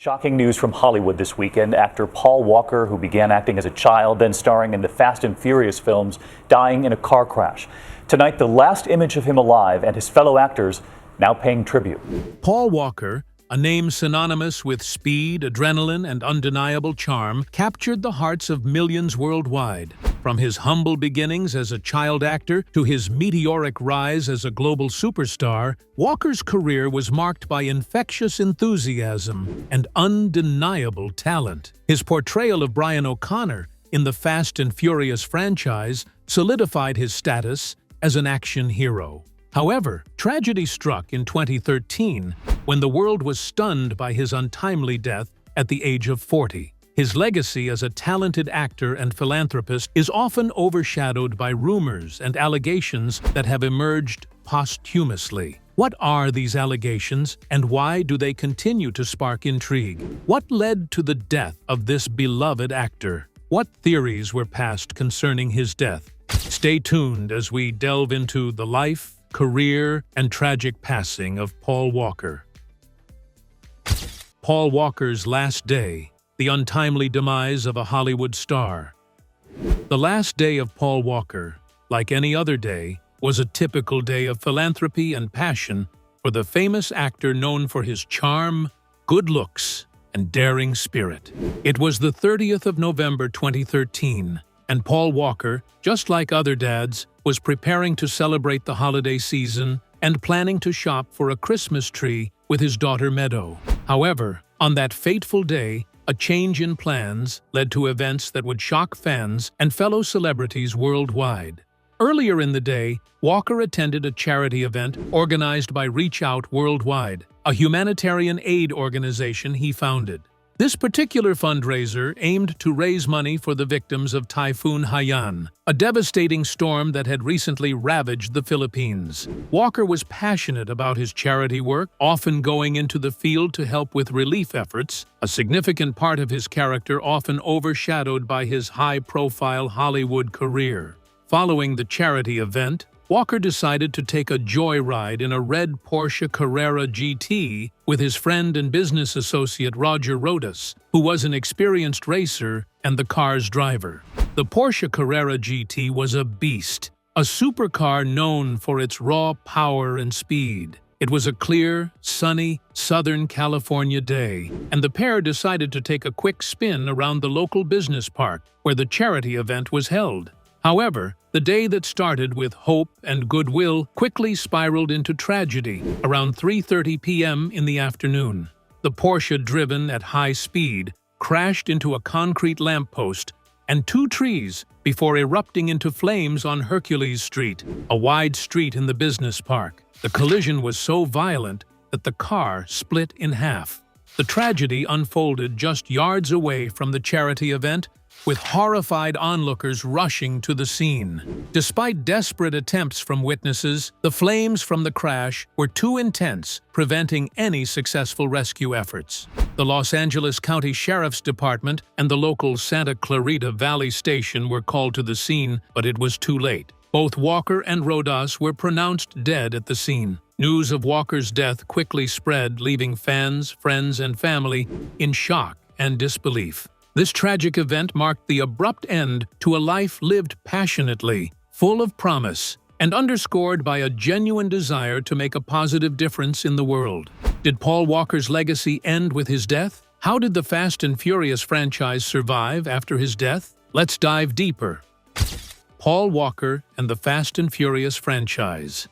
Shocking news from Hollywood this weekend. Actor Paul Walker, who began acting as a child, then starring in the Fast and Furious films, dying in a car crash. Tonight, the last image of him alive and his fellow actors now paying tribute. Paul Walker, a name synonymous with speed, adrenaline, and undeniable charm, captured the hearts of millions worldwide. From his humble beginnings as a child actor to his meteoric rise as a global superstar, Walker's career was marked by infectious enthusiasm and undeniable talent. His portrayal of Brian O'Connor in the Fast and Furious franchise solidified his status as an action hero. However, tragedy struck in 2013 when the world was stunned by his untimely death at the age of 40. His legacy as a talented actor and philanthropist is often overshadowed by rumors and allegations that have emerged posthumously. What are these allegations, and why do they continue to spark intrigue? What led to the death of this beloved actor? What theories were passed concerning his death? Stay tuned as we delve into the life, career, and tragic passing of Paul Walker. Paul Walker's last day, the untimely demise of a Hollywood star. The last day of Paul Walker, like any other day, was a typical day of philanthropy and passion for the famous actor known for his charm, good looks, and daring spirit. It was the 30th of November 2013, and Paul Walker, just like other dads, was preparing to celebrate the holiday season and planning to shop for a Christmas tree with his daughter Meadow. However, on that fateful day, a change in plans led to events that would shock fans and fellow celebrities worldwide. Earlier in the day, Walker attended a charity event organized by Reach Out Worldwide, a humanitarian aid organization he founded. This particular fundraiser aimed to raise money for the victims of Typhoon Haiyan, a devastating storm that had recently ravaged the Philippines. Walker was passionate about his charity work, often going into the field to help with relief efforts, a significant part of his character often overshadowed by his high-profile Hollywood career. Following the charity event, Walker decided to take a joyride in a red Porsche Carrera GT with his friend and business associate Roger Rodas, who was an experienced racer and the car's driver. The Porsche Carrera GT was a beast, a supercar known for its raw power and speed. It was a clear, sunny, Southern California day, and the pair decided to take a quick spin around the local business park where the charity event was held. However, the day that started with hope and goodwill quickly spiraled into tragedy around 3:30 p.m. in the afternoon. The Porsche, driven at high speed, crashed into a concrete lamppost and two trees before erupting into flames on Hercules Street, a wide street in the business park. The collision was so violent that the car split in half. The tragedy unfolded just yards away from the charity event, with horrified onlookers rushing to the scene. Despite desperate attempts from witnesses, the flames from the crash were too intense, preventing any successful rescue efforts. The Los Angeles County Sheriff's Department and the local Santa Clarita Valley Station were called to the scene, but it was too late. Both Walker and Rodas were pronounced dead at the scene. News of Walker's death quickly spread, leaving fans, friends, and family in shock and disbelief. This tragic event marked the abrupt end to a life lived passionately, full of promise, and underscored by a genuine desire to make a positive difference in the world. Did Paul Walker's legacy end with his death? How did the Fast and Furious franchise survive after his death? Let's dive deeper. Paul Walker and the Fast and Furious franchise.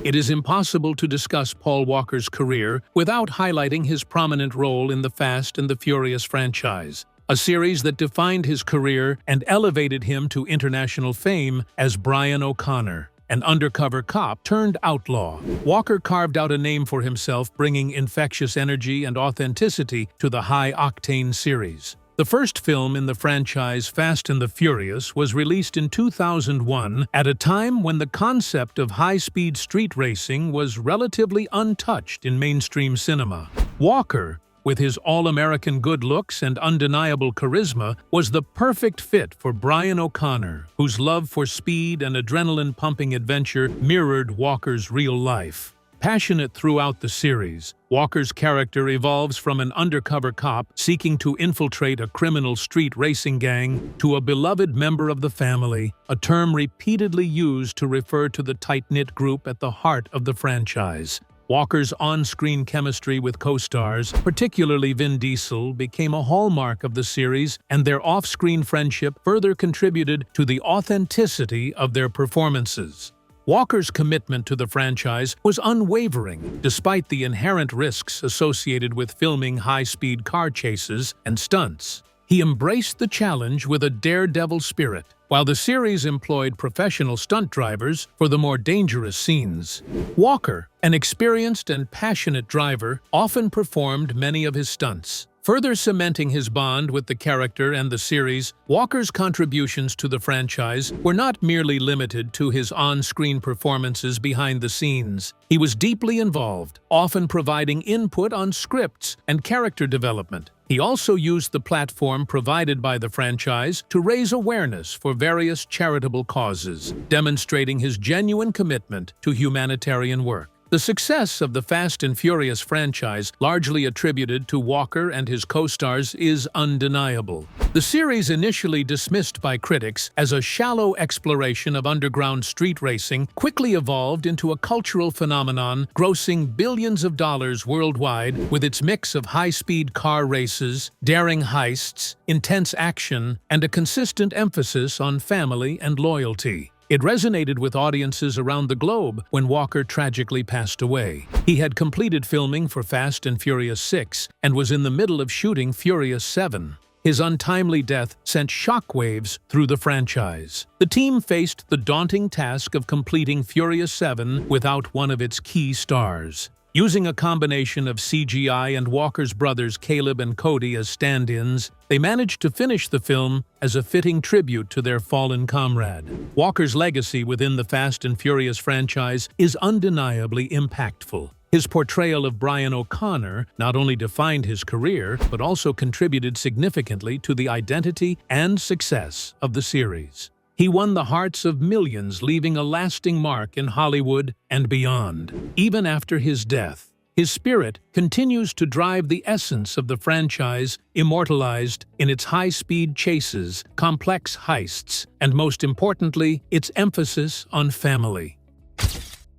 It is impossible to discuss Paul Walker's career without highlighting his prominent role in the Fast and the Furious franchise, a series that defined his career and elevated him to international fame as Brian O'Connor, an undercover cop turned outlaw. Walker carved out a name for himself, bringing infectious energy and authenticity to the high-octane series. The first film in the franchise, Fast and the Furious, was released in 2001 at a time when the concept of high-speed street racing was relatively untouched in mainstream cinema. Walker, with his all-American good looks and undeniable charisma, was the perfect fit for Brian O'Connor, whose love for speed and adrenaline-pumping adventure mirrored Walker's real life. Passionate throughout the series, Walker's character evolves from an undercover cop seeking to infiltrate a criminal street racing gang to a beloved member of the family, a term repeatedly used to refer to the tight-knit group at the heart of the franchise. Walker's on-screen chemistry with co-stars, particularly Vin Diesel, became a hallmark of the series, and their off-screen friendship further contributed to the authenticity of their performances. Walker's commitment to the franchise was unwavering, despite the inherent risks associated with filming high-speed car chases and stunts. He embraced the challenge with a daredevil spirit, while the series employed professional stunt drivers for the more dangerous scenes. Walker, an experienced and passionate driver, often performed many of his stunts. Further cementing his bond with the character and the series, Walker's contributions to the franchise were not merely limited to his on-screen performances behind the scenes. He was deeply involved, often providing input on scripts and character development. He also used the platform provided by the franchise to raise awareness for various charitable causes, demonstrating his genuine commitment to humanitarian work. The success of the Fast and Furious franchise, largely attributed to Walker and his co-stars, is undeniable. The series, initially dismissed by critics as a shallow exploration of underground street racing, quickly evolved into a cultural phenomenon, grossing billions of dollars worldwide with its mix of high-speed car races, daring heists, intense action, and a consistent emphasis on family and loyalty. It resonated with audiences around the globe when Walker tragically passed away. He had completed filming for Fast and Furious 6 and was in the middle of shooting Furious 7. His untimely death sent shockwaves through the franchise. The team faced the daunting task of completing Furious 7 without one of its key stars. Using a combination of CGI and Walker's brothers Caleb and Cody as stand-ins, they managed to finish the film as a fitting tribute to their fallen comrade. Walker's legacy within the Fast and Furious franchise is undeniably impactful. His portrayal of Brian O'Connor not only defined his career, but also contributed significantly to the identity and success of the series. He won the hearts of millions, leaving a lasting mark in Hollywood and beyond. Even after his death, his spirit continues to drive the essence of the franchise, immortalized in its high-speed chases, complex heists, and most importantly, its emphasis on family.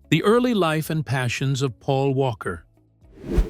The early life and passions of Paul Walker.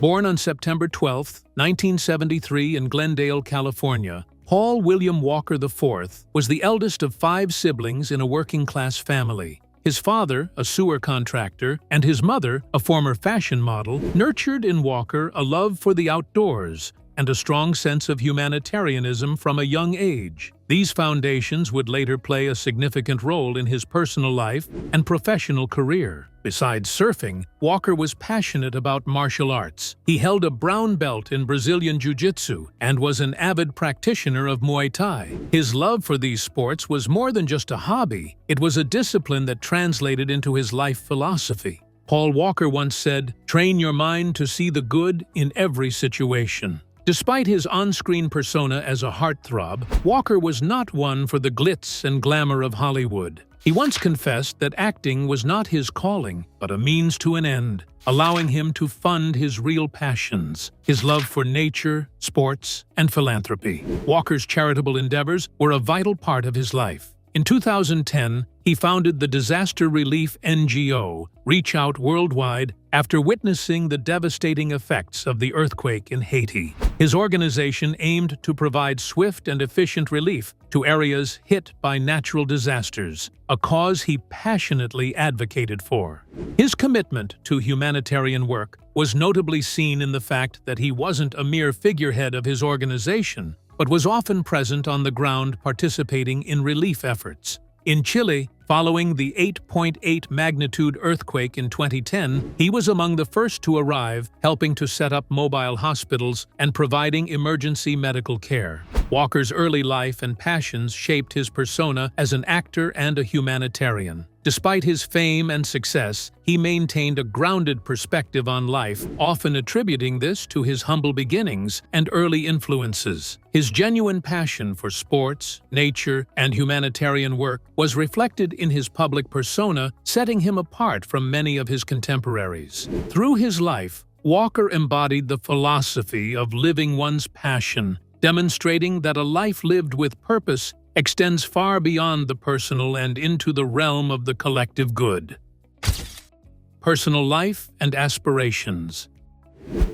Born on September 12, 1973 in Glendale, California, Paul William Walker IV was the eldest of 5 siblings in a working-class family. His father, a sewer contractor, and his mother, a former fashion model, nurtured in Walker a love for the outdoors and a strong sense of humanitarianism from a young age. These foundations would later play a significant role in his personal life and professional career. Besides surfing, Walker was passionate about martial arts. He held a brown belt in Brazilian Jiu-Jitsu and was an avid practitioner of Muay Thai. His love for these sports was more than just a hobby. It was a discipline that translated into his life philosophy. Paul Walker once said, "Train your mind to see the good in every situation." Despite his on-screen persona as a heartthrob, Walker was not one for the glitz and glamour of Hollywood. He once confessed that acting was not his calling, but a means to an end, allowing him to fund his real passions, his love for nature, sports, and philanthropy. Walker's charitable endeavors were a vital part of his life. In 2010, he founded the disaster relief NGO, Reach Out Worldwide, after witnessing the devastating effects of the earthquake in Haiti. His organization aimed to provide swift and efficient relief to areas hit by natural disasters, a cause he passionately advocated for. His commitment to humanitarian work was notably seen in the fact that he wasn't a mere figurehead of his organization, but was often present on the ground participating in relief efforts. In Chile, following the 8.8 magnitude earthquake in 2010, he was among the first to arrive, helping to set up mobile hospitals and providing emergency medical care. Walker's early life and passions shaped his persona as an actor and a humanitarian. Despite his fame and success, he maintained a grounded perspective on life, often attributing this to his humble beginnings and early influences. His genuine passion for sports, nature, and humanitarian work was reflected in his public persona, setting him apart from many of his contemporaries. Through his life, Walker embodied the philosophy of living one's passion, demonstrating that a life lived with purpose extends far beyond the personal and into the realm of the collective good. Personal life and aspirations.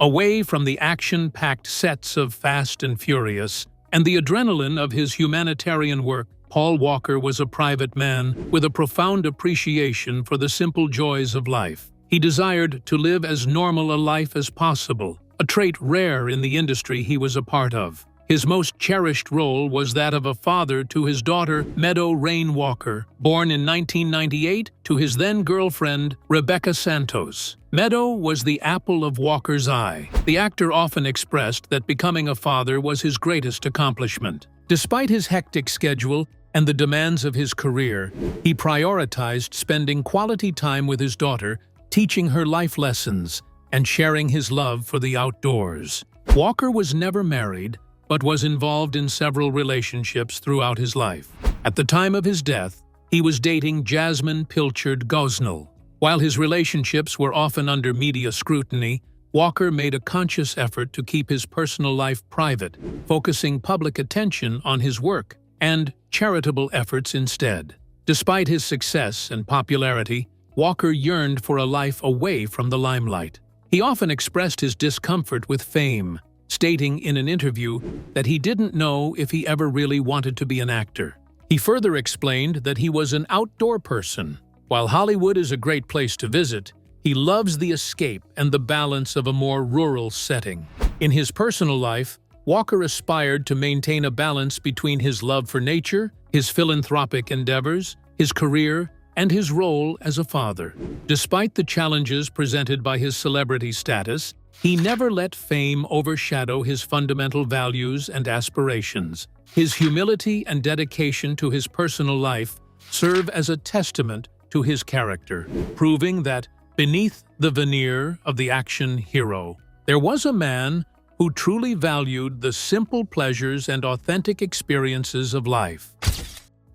Away from the action-packed sets of Fast and Furious and the adrenaline of his humanitarian work, Paul Walker was a private man with a profound appreciation for the simple joys of life. He desired to live as normal a life as possible, a trait rare in the industry he was a part of. His most cherished role was that of a father to his daughter, Meadow Rain Walker, born in 1998 to his then-girlfriend, Rebecca Santos. Meadow was the apple of Walker's eye. The actor often expressed that becoming a father was his greatest accomplishment. Despite his hectic schedule and the demands of his career, he prioritized spending quality time with his daughter, teaching her life lessons, and sharing his love for the outdoors. Walker was never married, but was involved in several relationships throughout his life. At the time of his death, he was dating Jasmine Pilchard Gosnell. While his relationships were often under media scrutiny, Walker made a conscious effort to keep his personal life private, focusing public attention on his work and charitable efforts instead. Despite his success and popularity, Walker yearned for a life away from the limelight. He often expressed his discomfort with fame, stating in an interview that he didn't know if he ever really wanted to be an actor. He further explained that he was an outdoor person. While Hollywood is a great place to visit, he loves the escape and the balance of a more rural setting. In his personal life, Walker aspired to maintain a balance between his love for nature, his philanthropic endeavors, his career, and his role as a father. Despite the challenges presented by his celebrity status, he never let fame overshadow his fundamental values and aspirations. His humility and dedication to his personal life serve as a testament to his character, proving that beneath the veneer of the action hero, there was a man who truly valued the simple pleasures and authentic experiences of life.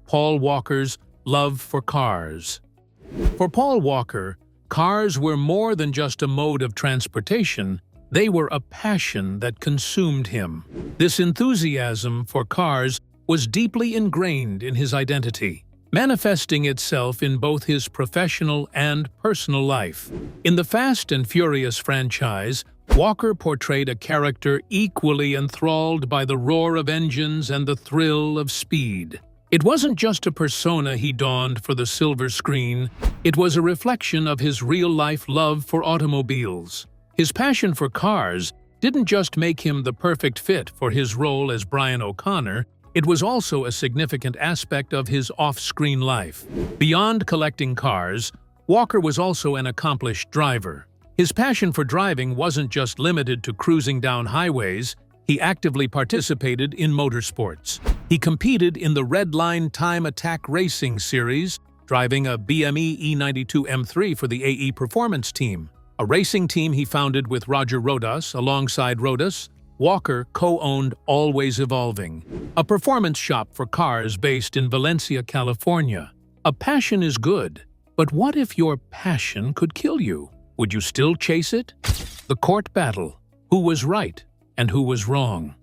Paul Walker's love for cars. For Paul Walker, cars were more than just a mode of transportation, they were a passion that consumed him. This enthusiasm for cars was deeply ingrained in his identity, manifesting itself in both his professional and personal life. In the Fast and Furious franchise, Walker portrayed a character equally enthralled by the roar of engines and the thrill of speed. It wasn't just a persona he donned for the silver screen, it was a reflection of his real-life love for automobiles. His passion for cars didn't just make him the perfect fit for his role as Brian O'Connor, it was also a significant aspect of his off-screen life. Beyond collecting cars, Walker was also an accomplished driver. His passion for driving wasn't just limited to cruising down highways, he actively participated in motorsports. He competed in the Red Line Time Attack Racing Series, driving a BME E92 M3 for the AE Performance Team, a racing team he founded with Roger Rodas. Alongside Rodas, Walker co-owned Always Evolving, a performance shop for cars based in Valencia, California. A passion is good, but what if your passion could kill you? Would you still chase it? The court battle. Who was right and who was wrong?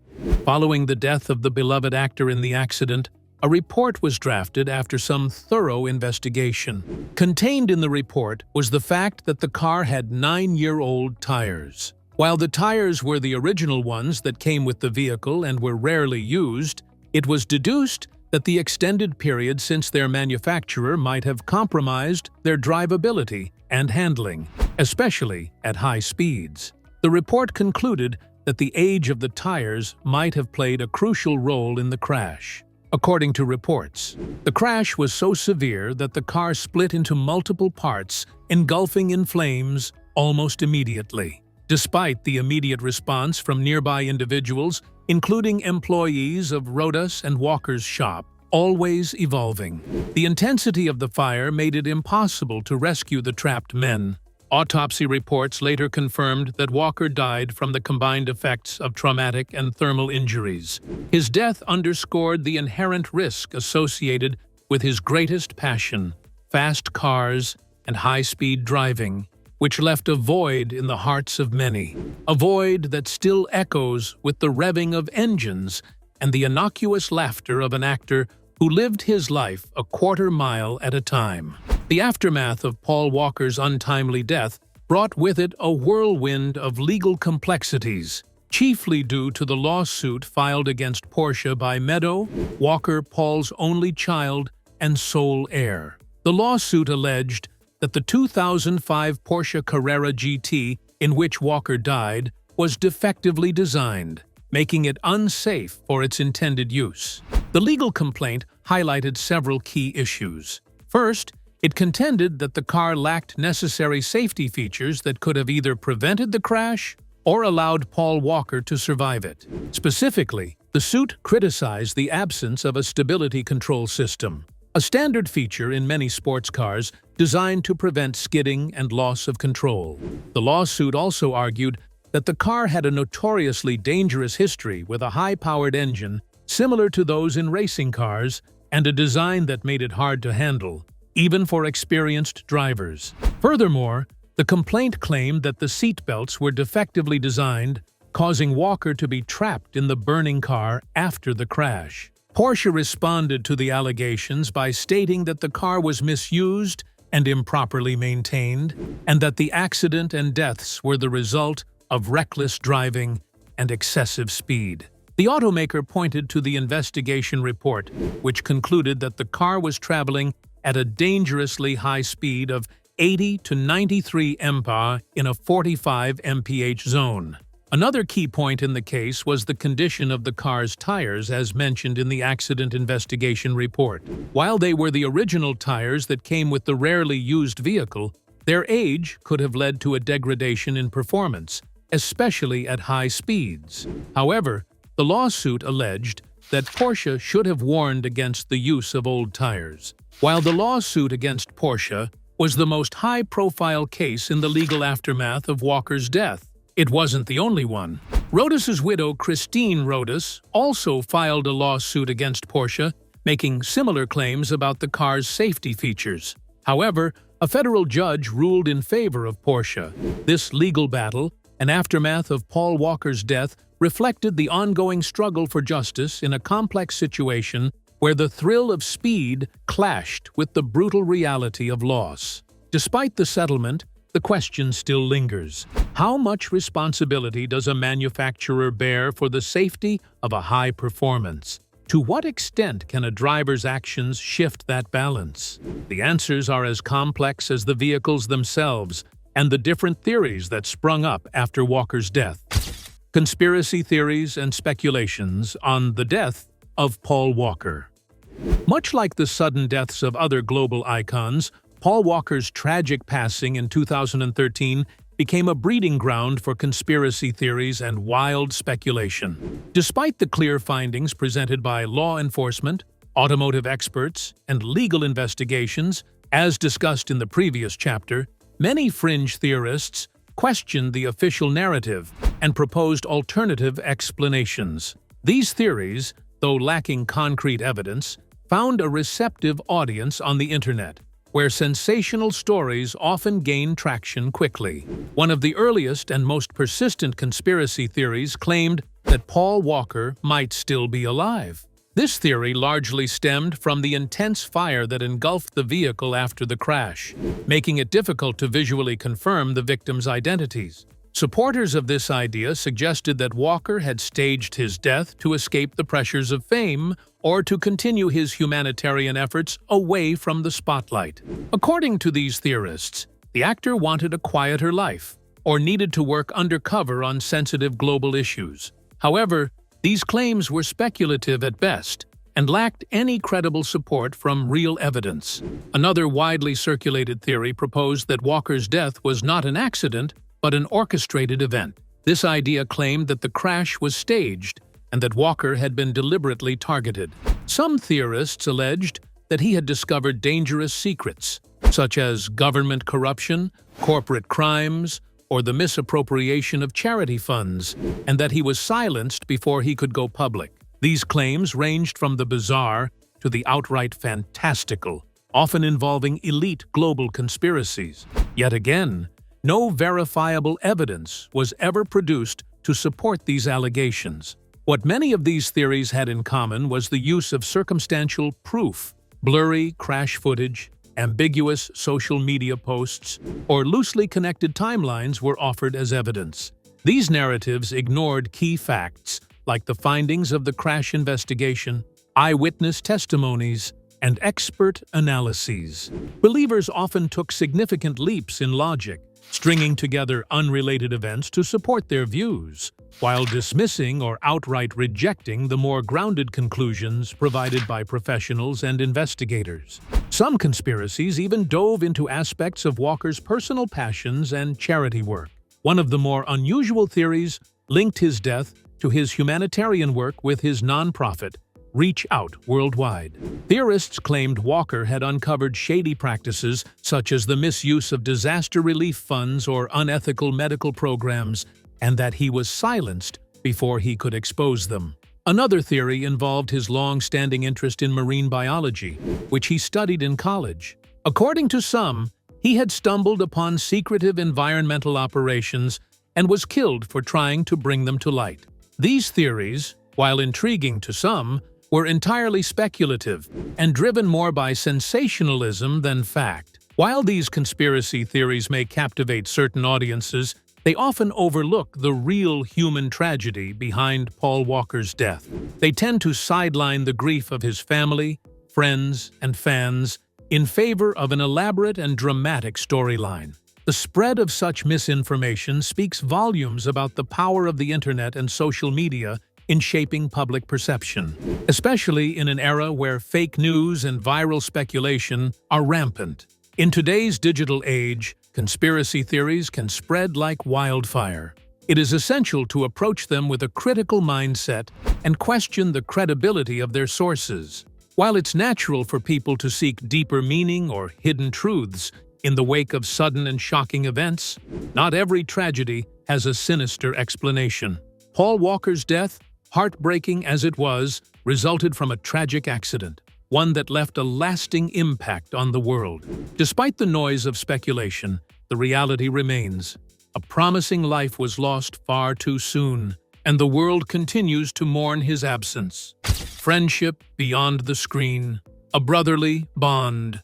Following the death of the beloved actor in the accident, a report was drafted after some thorough investigation. Contained in the report was the fact that the car had 9-year-old tires. While the tires were the original ones that came with the vehicle and were rarely used, it was deduced that the extended period since their manufacturer might have compromised their drivability and handling, especially at high speeds. The report concluded that the age of the tires might have played a crucial role in the crash. According to reports, the crash was so severe that the car split into multiple parts, engulfing in flames almost immediately. Despite the immediate response from nearby individuals, including employees of Rodas and Walker's shop, always evolving. The intensity of the fire made it impossible to rescue the trapped men. Autopsy reports later confirmed that Walker died from the combined effects of traumatic and thermal injuries. His death underscored the inherent risk associated with his greatest passion, fast cars and high-speed driving, which left a void in the hearts of many. A void that still echoes with the revving of engines and the innocuous laughter of an actor who lived his life a quarter-mile at a time. The aftermath of Paul Walker's untimely death brought with it a whirlwind of legal complexities, chiefly due to the lawsuit filed against Porsche by Meadow, Walker, Paul's only child and sole heir. The lawsuit alleged that the 2005 Porsche Carrera GT in which Walker died was defectively designed, making it unsafe for its intended use. The legal complaint highlighted several key issues. First, it contended that the car lacked necessary safety features that could have either prevented the crash or allowed Paul Walker to survive it. Specifically, the suit criticized the absence of a stability control system, a standard feature in many sports cars designed to prevent skidding and loss of control. The lawsuit also argued that the car had a notoriously dangerous history with a high-powered engine similar to those in racing cars and a design that made it hard to handle, even for experienced drivers. Furthermore, the complaint claimed that the seatbelts were defectively designed, causing Walker to be trapped in the burning car after the crash. Porsche responded to the allegations by stating that the car was misused and improperly maintained, and that the accident and deaths were the result of reckless driving and excessive speed. The automaker pointed to the investigation report, which concluded that the car was traveling at a dangerously high speed of 80 to 93 mph in a 45 mph zone. Another key point in the case was the condition of the car's tires as mentioned in the accident investigation report. While they were the original tires that came with the rarely used vehicle, their age could have led to a degradation in performance, especially at high speeds. However, the lawsuit alleged that Porsche should have warned against the use of old tires. While the lawsuit against Porsche was the most high-profile case in the legal aftermath of Walker's death, it wasn't the only one. Rodas's widow, Christine Rodas, also filed a lawsuit against Porsche, making similar claims about the car's safety features. However, a federal judge ruled in favor of Porsche. This legal battle, an aftermath of Paul Walker's death, reflected the ongoing struggle for justice in a complex situation where the thrill of speed clashed with the brutal reality of loss. Despite the settlement, the question still lingers. How much responsibility does a manufacturer bear for the safety of a high performance? To what extent can a driver's actions shift that balance? The answers are as complex as the vehicles themselves and the different theories that sprung up after Walker's death. Conspiracy theories and speculations on the death of Paul Walker. Much like the sudden deaths of other global icons, Paul Walker's tragic passing in 2013 became a breeding ground for conspiracy theories and wild speculation. Despite the clear findings presented by law enforcement, automotive experts, and legal investigations, as discussed in the previous chapter, many fringe theorists questioned the official narrative and proposed alternative explanations. These theories, though lacking concrete evidence, found a receptive audience on the internet, where sensational stories often gain traction quickly. One of the earliest and most persistent conspiracy theories claimed that Paul Walker might still be alive. This theory largely stemmed from the intense fire that engulfed the vehicle after the crash, making it difficult to visually confirm the victims' identities. Supporters of this idea suggested that Walker had staged his death to escape the pressures of fame or to continue his humanitarian efforts away from the spotlight. According to these theorists, the actor wanted a quieter life or needed to work undercover on sensitive global issues. However, these claims were speculative at best and lacked any credible support from real evidence. Another widely circulated theory proposed that Walker's death was not an accident, but an orchestrated event. This idea claimed that the crash was staged and that Walker had been deliberately targeted. Some theorists alleged that he had discovered dangerous secrets, such as government corruption, corporate crimes, or the misappropriation of charity funds, and that he was silenced before he could go public. These claims ranged from the bizarre to the outright fantastical, often involving elite global conspiracies. Yet again, no verifiable evidence was ever produced to support these allegations. What many of these theories had in common was the use of circumstantial proof. Blurry crash footage, ambiguous social media posts, or loosely connected timelines were offered as evidence. These narratives ignored key facts, like the findings of the crash investigation, eyewitness testimonies, and expert analyses. Believers often took significant leaps in logic, stringing together unrelated events to support their views, while dismissing or outright rejecting the more grounded conclusions provided by professionals and investigators. Some conspiracies even dove into aspects of Walker's personal passions and charity work. One of the more unusual theories linked his death to his humanitarian work with his nonprofit, Reach Out Worldwide. Theorists claimed Walker had uncovered shady practices such as the misuse of disaster relief funds or unethical medical programs, and that he was silenced before he could expose them. Another theory involved his long-standing interest in marine biology, which he studied in college. According to some, he had stumbled upon secretive environmental operations and was killed for trying to bring them to light. These theories, while intriguing to some, were entirely speculative and driven more by sensationalism than fact. While these conspiracy theories may captivate certain audiences, they often overlook the real human tragedy behind Paul Walker's death. They tend to sideline the grief of his family, friends, and fans in favor of an elaborate and dramatic storyline. The spread of such misinformation speaks volumes about the power of the internet and social media in shaping public perception, especially in an era where fake news and viral speculation are rampant. In today's digital age, conspiracy theories can spread like wildfire. It is essential to approach them with a critical mindset and question the credibility of their sources. While it's natural for people to seek deeper meaning or hidden truths in the wake of sudden and shocking events, not every tragedy has a sinister explanation. Paul Walker's death, heartbreaking as it was, resulted from a tragic accident, one that left a lasting impact on the world. Despite the noise of speculation, the reality remains. A promising life was lost far too soon, and the world continues to mourn his absence. Friendship beyond the screen, a brotherly bond.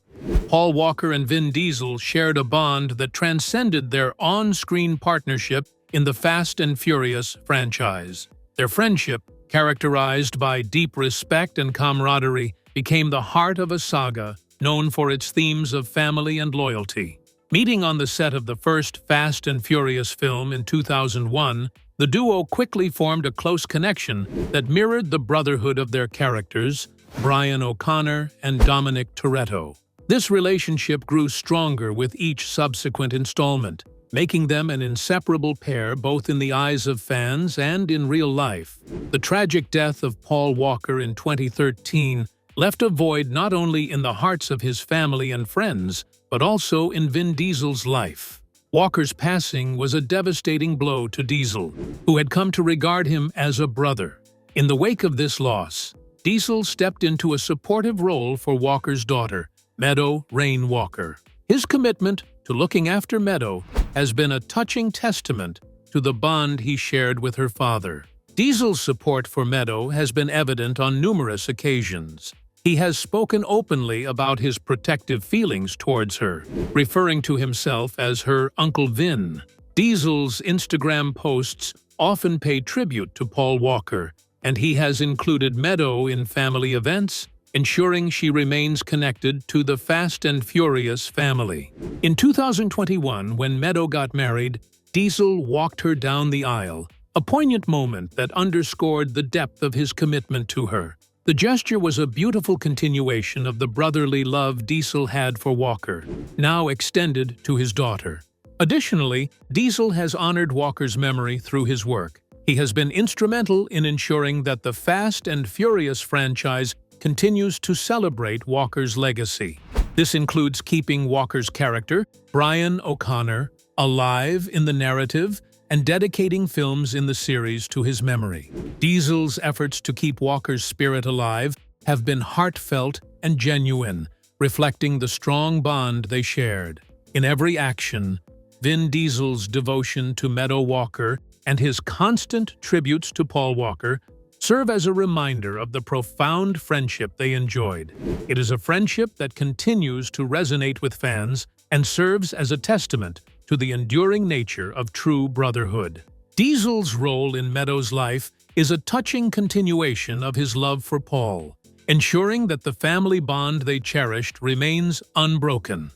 Paul Walker and Vin Diesel shared a bond that transcended their on-screen partnership in the Fast and Furious franchise. Their friendship, characterized by deep respect and camaraderie, became the heart of a saga known for its themes of family and loyalty. Meeting on the set of the first Fast and Furious film in 2001, the duo quickly formed a close connection that mirrored the brotherhood of their characters, Brian O'Connor and Dominic Toretto. This relationship grew stronger with each subsequent installment, making them an inseparable pair both in the eyes of fans and in real life. The tragic death of Paul Walker in 2013 left a void not only in the hearts of his family and friends, but also in Vin Diesel's life. Walker's passing was a devastating blow to Diesel, who had come to regard him as a brother. In the wake of this loss, Diesel stepped into a supportive role for Walker's daughter, Meadow Rain Walker. His commitment to looking after Meadow has been a touching testament to the bond he shared with her father. Diesel's support for Meadow has been evident on numerous occasions. He has spoken openly about his protective feelings towards her, referring to himself as her Uncle Vin. Diesel's Instagram posts often pay tribute to Paul Walker, and he has included Meadow in family events, ensuring she remains connected to the Fast and Furious family. In 2021, when Meadow got married, Diesel walked her down the aisle, a poignant moment that underscored the depth of his commitment to her. The gesture was a beautiful continuation of the brotherly love Diesel had for Walker, now extended to his daughter. Additionally, Diesel has honored Walker's memory through his work. He has been instrumental in ensuring that the Fast and Furious franchise continues to celebrate Walker's legacy. This includes keeping Walker's character, Brian O'Connor, alive in the narrative and dedicating films in the series to his memory. Diesel's efforts to keep Walker's spirit alive have been heartfelt and genuine, reflecting the strong bond they shared. In every action, Vin Diesel's devotion to Meadow Walker and his constant tributes to Paul Walker serve as a reminder of the profound friendship they enjoyed. It is a friendship that continues to resonate with fans and serves as a testament to the enduring nature of true brotherhood. Diesel's role in Meadow's life is a touching continuation of his love for Paul, ensuring that the family bond they cherished remains unbroken.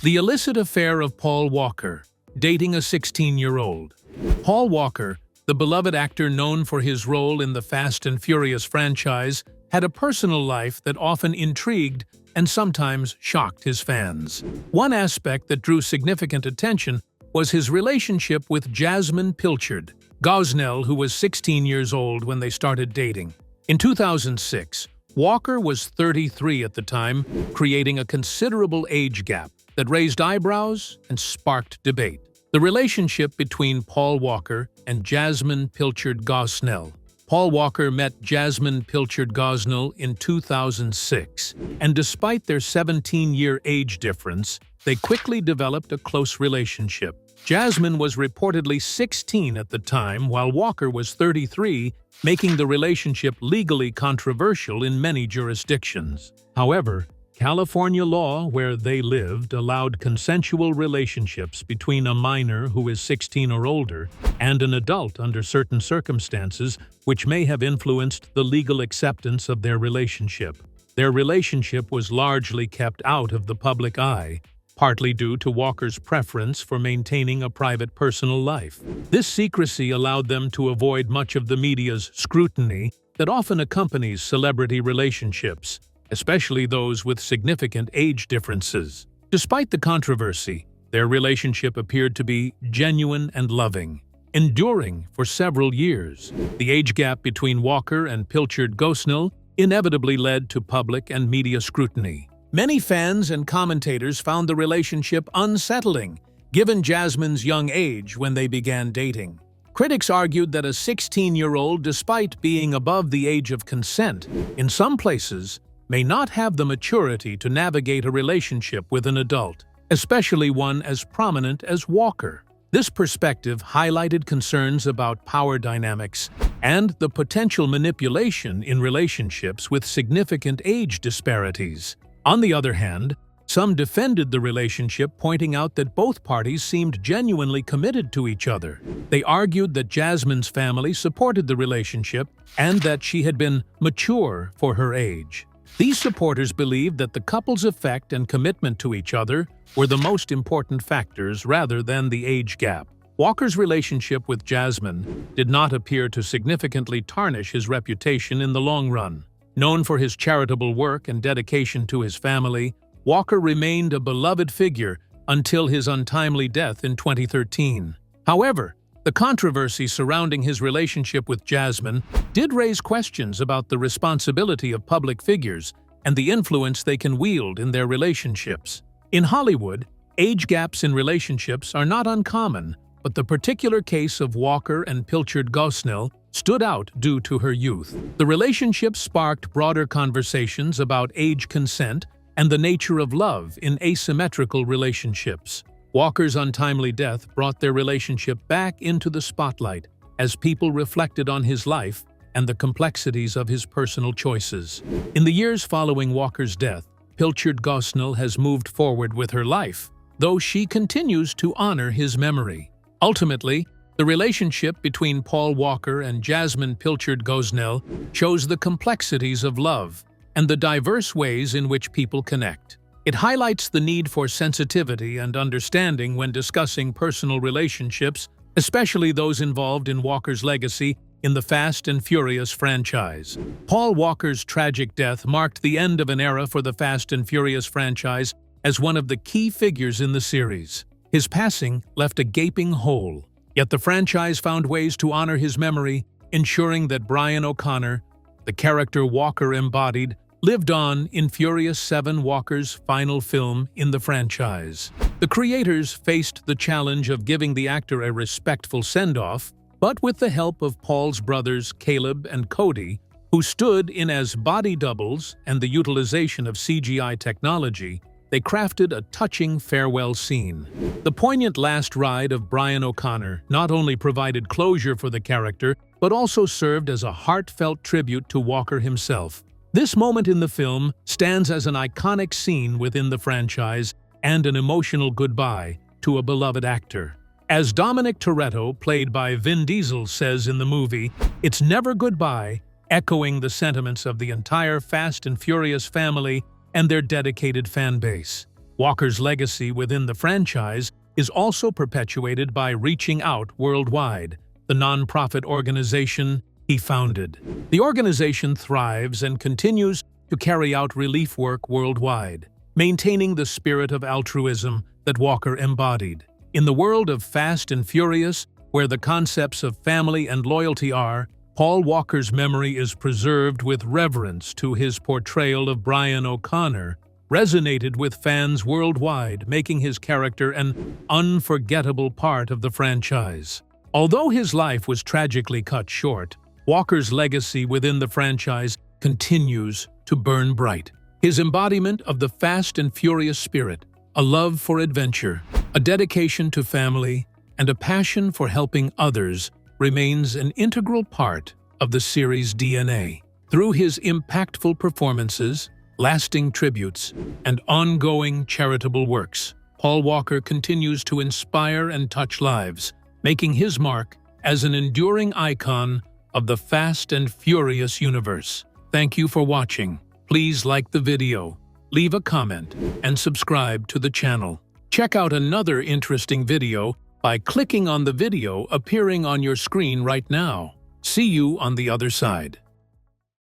The illicit affair of Paul Walker, dating a 16-year-old. Paul Walker, the beloved actor known for his role in the Fast and Furious franchise, had a personal life that often intrigued and sometimes shocked his fans. One aspect that drew significant attention was his relationship with Jasmine Pilchard Gosnell, who was 16 years old when they started dating. In 2006, Walker was 33 at the time, creating a considerable age gap that raised eyebrows and sparked debate. The relationship between Paul Walker and Jasmine Pilchard Gosnell. Paul Walker met Jasmine Pilchard Gosnell in 2006, and despite their 17-year age difference, they quickly developed a close relationship. Jasmine was reportedly 16 at the time, while Walker was 33, making the relationship legally controversial in many jurisdictions. However, California law, where they lived, allowed consensual relationships between a minor who is 16 or older and an adult under certain circumstances, which may have influenced the legal acceptance of their relationship. Their relationship was largely kept out of the public eye, partly due to Walker's preference for maintaining a private personal life. This secrecy allowed them to avoid much of the media's scrutiny that often accompanies celebrity relationships, especially those with significant age differences. Despite the controversy, their relationship appeared to be genuine and loving, enduring for several years. The age gap between Walker and Pilchard Gosnell inevitably led to public and media scrutiny. Many fans and commentators found the relationship unsettling, given Jasmine's young age when they began dating. Critics argued that a 16-year-old, despite being above the age of consent, in some places, may not have the maturity to navigate a relationship with an adult, especially one as prominent as Walker. This perspective highlighted concerns about power dynamics and the potential manipulation in relationships with significant age disparities. On the other hand, some defended the relationship, pointing out that both parties seemed genuinely committed to each other. They argued that Jasmine's family supported the relationship and that she had been mature for her age. These supporters believed that the couple's affect and commitment to each other were the most important factors rather than the age gap. Walker's relationship with Jasmine did not appear to significantly tarnish his reputation in the long run. Known for his charitable work and dedication to his family, Walker remained a beloved figure until his untimely death in 2013. However, the controversy surrounding his relationship with Jasmine did raise questions about the responsibility of public figures and the influence they can wield in their relationships. In Hollywood, age gaps in relationships are not uncommon, but the particular case of Walker and Pilchard Gosnell stood out due to her youth. The relationship sparked broader conversations about age consent and the nature of love in asymmetrical relationships. Walker's untimely death brought their relationship back into the spotlight as people reflected on his life and the complexities of his personal choices. In the years following Walker's death, Pilchard Gosnell has moved forward with her life, though she continues to honor his memory. Ultimately, the relationship between Paul Walker and Jasmine Pilchard Gosnell shows the complexities of love and the diverse ways in which people connect. It highlights the need for sensitivity and understanding when discussing personal relationships, especially those involved in Walker's legacy in the Fast and Furious franchise. Paul Walker's tragic death marked the end of an era for the Fast and Furious franchise as one of the key figures in the series. His passing left a gaping hole, yet the franchise found ways to honor his memory, ensuring that Brian O'Connor, the character Walker embodied, lived on in Furious 7, Walker's final film in the franchise. The creators faced the challenge of giving the actor a respectful send-off, but with the help of Paul's brothers Caleb and Cody, who stood in as body doubles and the utilization of CGI technology, they crafted a touching farewell scene. The poignant last ride of Brian O'Connor not only provided closure for the character, but also served as a heartfelt tribute to Walker himself. This moment in the film stands as an iconic scene within the franchise and an emotional goodbye to a beloved actor. As Dominic Toretto, played by Vin Diesel, says in the movie, "It's never goodbye," echoing the sentiments of the entire Fast and Furious family and their dedicated fan base. Walker's legacy within the franchise is also perpetuated by Reaching Out Worldwide, the non-profit organization he founded. The organization thrives and continues to carry out relief work worldwide, maintaining the spirit of altruism that Walker embodied. In the world of Fast and Furious, where the concepts of family and loyalty are, Paul Walker's memory is preserved with reverence to his portrayal of Brian O'Connor, resonated with fans worldwide, making his character an unforgettable part of the franchise. Although his life was tragically cut short, Walker's legacy within the franchise continues to burn bright. His embodiment of the Fast and Furious spirit, a love for adventure, a dedication to family, and a passion for helping others remains an integral part of the series' DNA. Through his impactful performances, lasting tributes, and ongoing charitable works, Paul Walker continues to inspire and touch lives, making his mark as an enduring icon of the Fast and Furious universe. Thank you for watching. Please like the video, leave a comment, and subscribe to the channel. Check out another interesting video by clicking on the video appearing on your screen right now. See you on the other side.